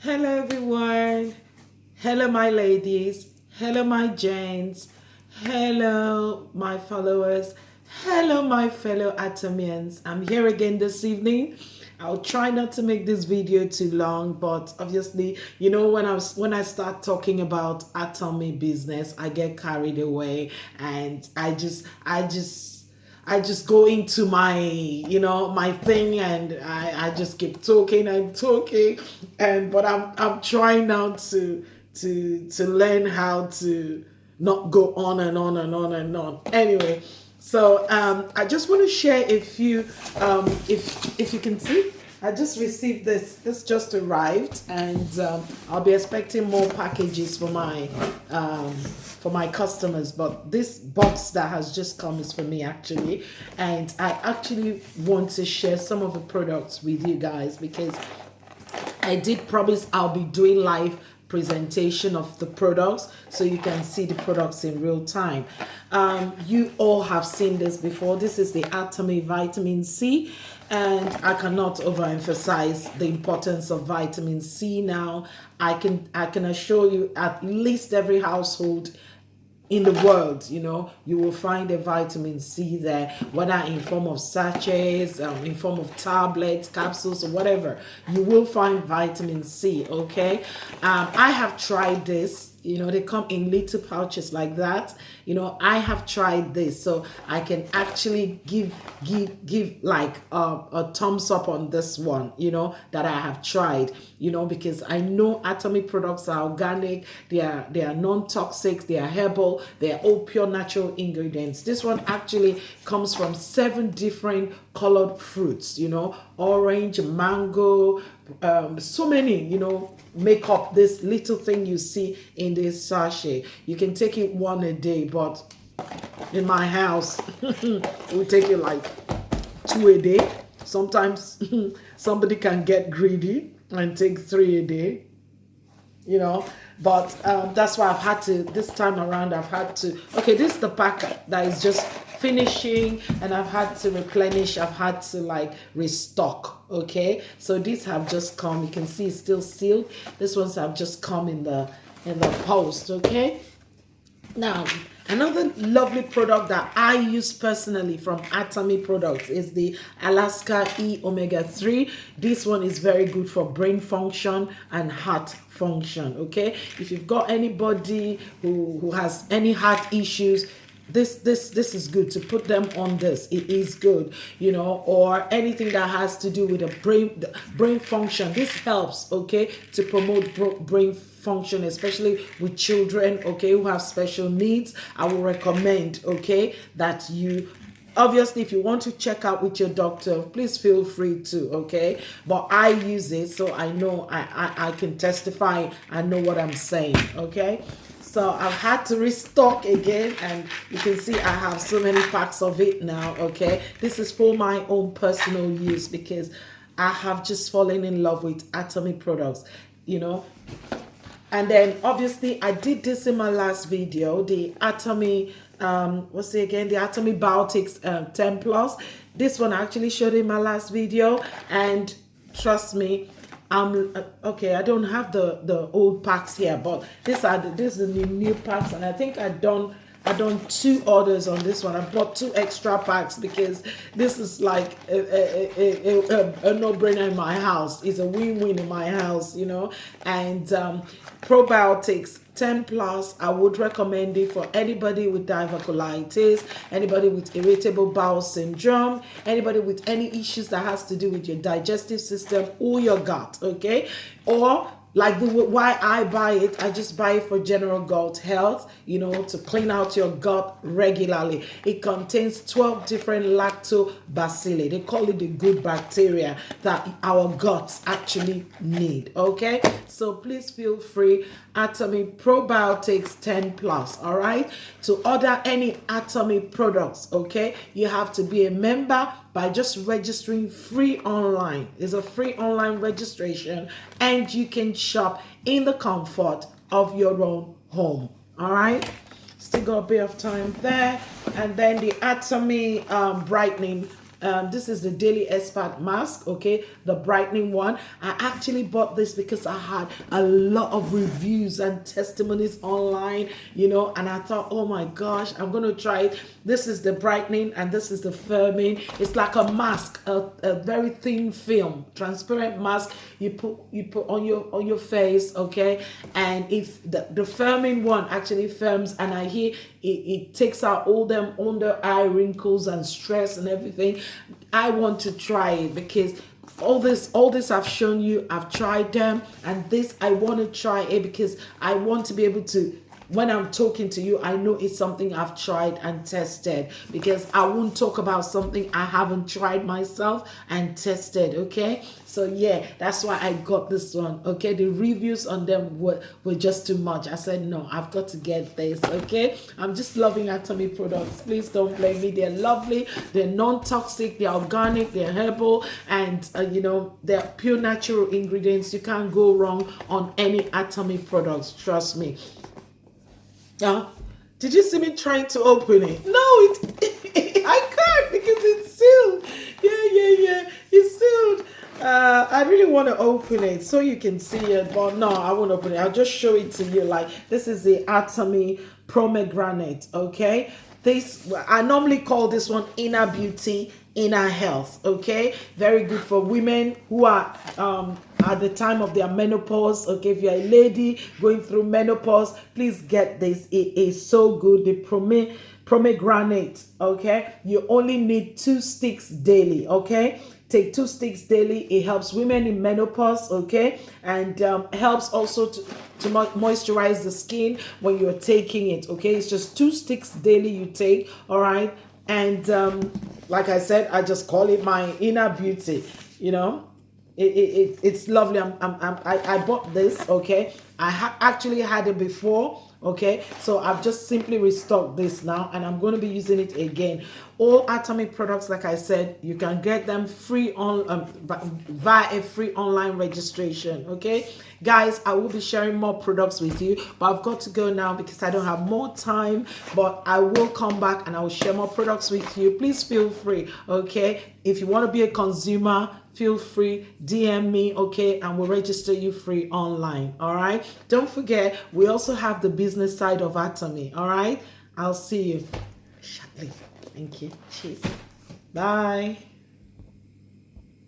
Hello, everyone. Hello, my ladies. Hello, my gents. Hello, my followers. Hello, my fellow Atomians. I'm here again this evening. I'll try not to make this video too long, but obviously, when I start talking about Atomy business, I get carried away, and I just go into my thing, and I just keep talking and talking, but I'm trying now to learn how to not go on and on and on and on. Anyway, so I just want to share a few. If you can see, I just received this. This just arrived, and I'll be expecting more packages for my customers. But this box that has just come is for me actually, and I actually want to share some of the products with you guys because I did promise I'll be doing live presentation of the products so you can see the products in real time. You all have seen this before. This is the Atomy vitamin C, and I cannot overemphasize the importance of vitamin C now. I can assure you at least every household in the world, you will find a vitamin C there, whether in form of sachets, in form of tablets, capsules, or whatever. You will find vitamin C. Okay, I have tried this. They come in little pouches like that. I have tried this, so I can actually give like a thumbs up on this one. That I have tried. Because I know Atomy products are organic. They are non-toxic. They are herbal. They are all pure natural ingredients. This one actually comes from 7 different colored fruits. Orange, mango, so many. Make up this little thing you see in this sachet. You can take it one a day, but in my house it will take you like 2 a day. Sometimes somebody can get greedy and take 3 a day, but that's why I've had to, this time around I've had to, okay, this is the pack that is just finishing, and I've had to replenish, I've had to like restock. Okay, so these have just come. You can see it's still sealed. These ones have just come in the post. Okay, now another lovely product that I use personally from Atomy products is the Alaska E Omega 3. This one is very good for brain function and heart function. Okay, if you've got anybody who has any heart issues, this is good to put them on. This, it is good, or anything that has to do with the brain function. This helps, okay, to promote brain function, especially with children, okay, who have special needs. I will recommend, okay, that you, obviously, if you want to check out with your doctor, please feel free to, okay, but I use it, so I know I can testify. I know what I'm saying. Okay, so I've had to restock again, and you can see I have so many packs of it now. Okay, this is for my own personal use because I have just fallen in love with Atomy products, and then obviously I did this in my last video, the Atomy what's it again, the Atomy Biotics 10 plus. This one I actually showed in my last video, and trust me, okay, I don't have the old packs here, but this is the new packs, and I think I done 2 orders on this one. I bought 2 extra packs because this is like a no-brainer in my house. It's a win-win in my house, and probiotics 10 plus, I would recommend it for anybody with diverticulitis, anybody with irritable bowel syndrome, anybody with any issues that has to do with your digestive system or your gut. Okay, or like why I buy it, I just buy it for general gut health, to clean out your gut regularly. It contains 12 different lactobacilli. They call it the good bacteria that our guts actually need. Okay, so please feel free. Atomy Probiotics 10 plus. All right, to order any Atomy products, okay, you have to be a member by just registering free online. It's a free online registration, and you can shop in the comfort of your own home. All right, still got a bit of time there. And then the Atomy brightening This is the Daily Expert Mask, okay, the brightening one. I actually bought this because I had a lot of reviews and testimonies online, you know, and I thought, oh my gosh, I'm gonna try it. This is the brightening and this is the firming. It's like a mask, a very thin film, transparent mask you put on your face, okay. And if the firming one actually firms, and I hear it takes out all them under eye wrinkles and stress and everything. I want to try it because all this I've shown you, I've tried them, and this I want to try it because I want to be able to, when I'm talking to you, I know it's something I've tried and tested, because I won't talk about something I haven't tried myself and tested, okay? So yeah, that's why I got this one, okay? The reviews on them were just too much. I said, no, I've got to get this, okay? I'm just loving Atomy products. Please don't blame me. They're lovely. They're non-toxic. They're organic. They're herbal. And, you know, they're pure natural ingredients. You can't go wrong on any Atomy products. Trust me. Yeah. Did you see me trying to open it? No, I can't because it's sealed. Yeah. It's sealed. I really want to open it so you can see it, but no, I won't open it. I'll just show it to you. Like, this is the Atomy pomegranate, okay? This, I normally call this one inner beauty, inner health, okay? Very good for women who are at the time of their menopause, okay? If you're a lady going through menopause, please get this. It is so good. The pomegranate, okay? You only need 2 sticks daily, okay? Take 2 sticks daily. It helps women in menopause, okay? And helps also to moisturize the skin when you're taking it, okay? It's just 2 sticks daily you take, all right? And like I said, I just call it my inner beauty, you know? It's lovely. I bought this, okay? I actually had it before, okay? So I've just simply restocked this now, and I'm going to be using it again. All Atomy products, like I said, you can get them free on via a free online registration, okay? Guys, I will be sharing more products with you, but I've got to go now because I don't have more time, but I will come back and I will share more products with you. Please feel free, okay? If you want to be a consumer, feel free, DM me, okay, and we'll register you free online, all right? Don't forget, we also have the business side of Atomy, all right? I'll see you shortly. Thank you. Cheers. Bye.